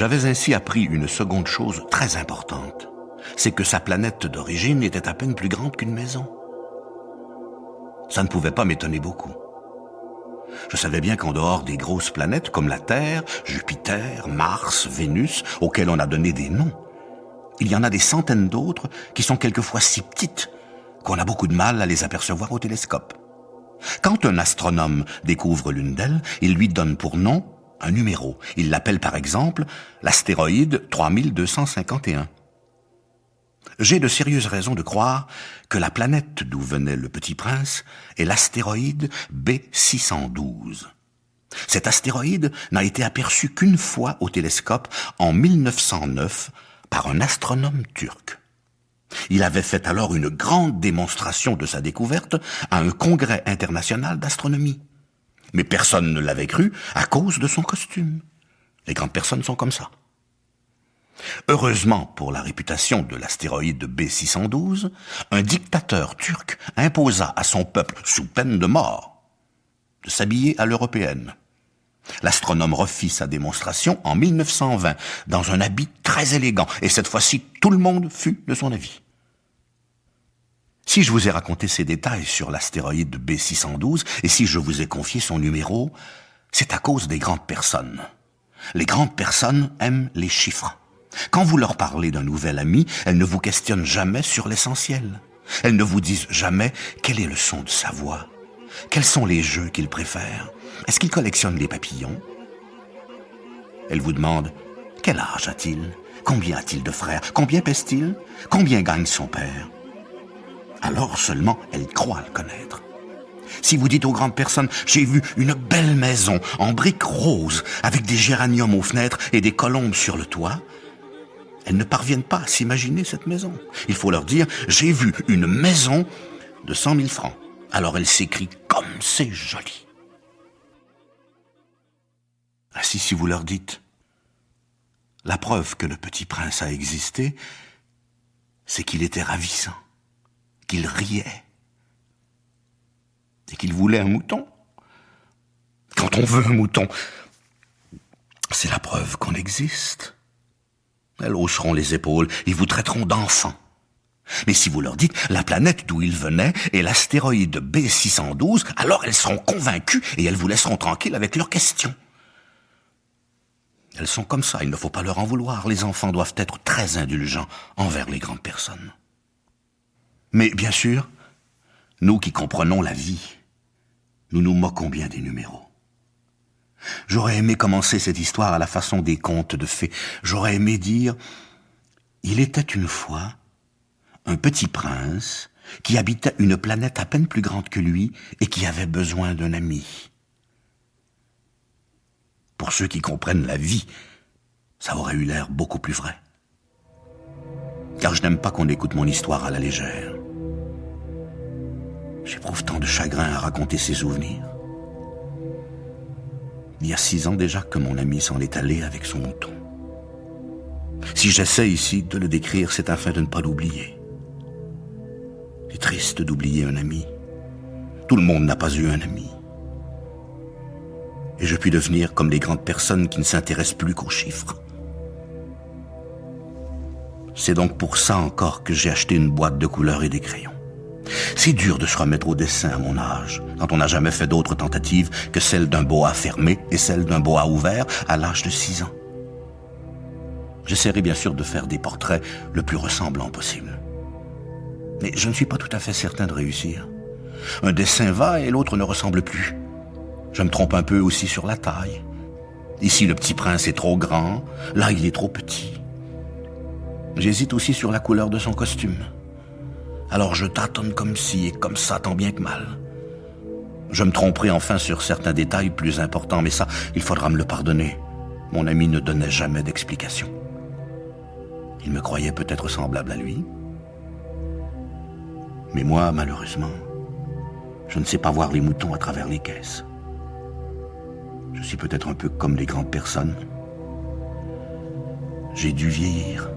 J'avais ainsi appris une seconde chose très importante. C'est que sa planète d'origine était à peine plus grande qu'une maison. Ça ne pouvait pas m'étonner beaucoup. Je savais bien qu'en dehors des grosses planètes comme la Terre, Jupiter, Mars, Vénus, auxquelles on a donné des noms, il y en a des centaines d'autres qui sont quelquefois si petites qu'on a beaucoup de mal à les apercevoir au télescope. Quand un astronome découvre l'une d'elles, il lui donne pour nom un numéro. Il l'appelle par exemple l'astéroïde 3251. J'ai de sérieuses raisons de croire que la planète d'où venait le Petit Prince est l'astéroïde B612. Cet astéroïde n'a été aperçu qu'une fois au télescope en 1909 par un astronome turc. Il avait fait alors une grande démonstration de sa découverte à un congrès international d'astronomie. Mais personne ne l'avait cru à cause de son costume. Les grandes personnes sont comme ça. Heureusement pour la réputation de l'astéroïde B612, un dictateur turc imposa à son peuple, sous peine de mort, de s'habiller à l'européenne. L'astronome refit sa démonstration en 1920 dans un habit très élégant, et cette fois-ci, tout le monde fut de son avis. Si je vous ai raconté ces détails sur l'astéroïde B612, et si je vous ai confié son numéro, c'est à cause des grandes personnes. Les grandes personnes aiment les chiffres. Quand vous leur parlez d'un nouvel ami, elles ne vous questionnent jamais sur l'essentiel. Elles ne vous disent jamais quel est le son de sa voix, quels sont les jeux qu'il préfère, est-ce qu'il collectionne les papillons. Elles vous demandent quel âge a-t-il, combien a-t-il de frères, combien pèse-t-il, combien gagne son père. Alors seulement elles croient le connaître. Si vous dites aux grandes personnes « J'ai vu une belle maison en briques roses avec des géraniums aux fenêtres et des colombes sur le toit », elles ne parviennent pas à s'imaginer cette maison. Il faut leur dire « J'ai vu une maison de 100 000 francs ». Alors elles s'écrient « Comme c'est joli ». Ainsi, si vous leur dites « La preuve que le Petit Prince a existé, c'est qu'il était ravissant, qu'il riait, et qu'il voulait un mouton. Quand on veut un mouton, c'est la preuve qu'on existe. » Elles hausseront les épaules et vous traiteront d'enfant. Mais si vous leur dites la planète d'où il venait est l'astéroïde B612, alors elles seront convaincues et elles vous laisseront tranquille avec leurs questions. Elles sont comme ça, il ne faut pas leur en vouloir. Les enfants doivent être très indulgents envers les grandes personnes. Mais bien sûr, nous qui comprenons la vie, nous nous moquons bien des numéros. J'aurais aimé commencer cette histoire à la façon des contes de fées. J'aurais aimé dire « Il était une fois un petit prince qui habitait une planète à peine plus grande que lui et qui avait besoin d'un ami. » Pour ceux qui comprennent la vie, ça aurait eu l'air beaucoup plus vrai. Car je n'aime pas qu'on écoute mon histoire à la légère. J'éprouve tant de chagrin à raconter ces souvenirs. Il y a 6 ans déjà que mon ami s'en est allé avec son mouton. Si j'essaie ici de le décrire, c'est afin de ne pas l'oublier. C'est triste d'oublier un ami. Tout le monde n'a pas eu un ami. Et je puis devenir comme les grandes personnes qui ne s'intéressent plus qu'aux chiffres. C'est donc pour ça encore que j'ai acheté une boîte de couleurs et des crayons. C'est dur de se remettre au dessin à mon âge, quand on n'a jamais fait d'autres tentatives que celle d'un boa fermé et celle d'un boa ouvert à l'âge de 6 ans. J'essaierai bien sûr de faire des portraits le plus ressemblants possible. Mais je ne suis pas tout à fait certain de réussir. Un dessin va et l'autre ne ressemble plus. Je me trompe un peu aussi sur la taille. Ici, le Petit Prince est trop grand, là, il est trop petit. J'hésite aussi sur la couleur de son costume. Alors je tâtonne comme ci et comme ça, tant bien que mal. Je me tromperai enfin sur certains détails plus importants, mais ça, il faudra me le pardonner. Mon ami ne donnait jamais d'explication. Il me croyait peut-être semblable à lui. Mais moi, malheureusement, je ne sais pas voir les moutons à travers les caisses. Je suis peut-être un peu comme les grandes personnes. J'ai dû vieillir.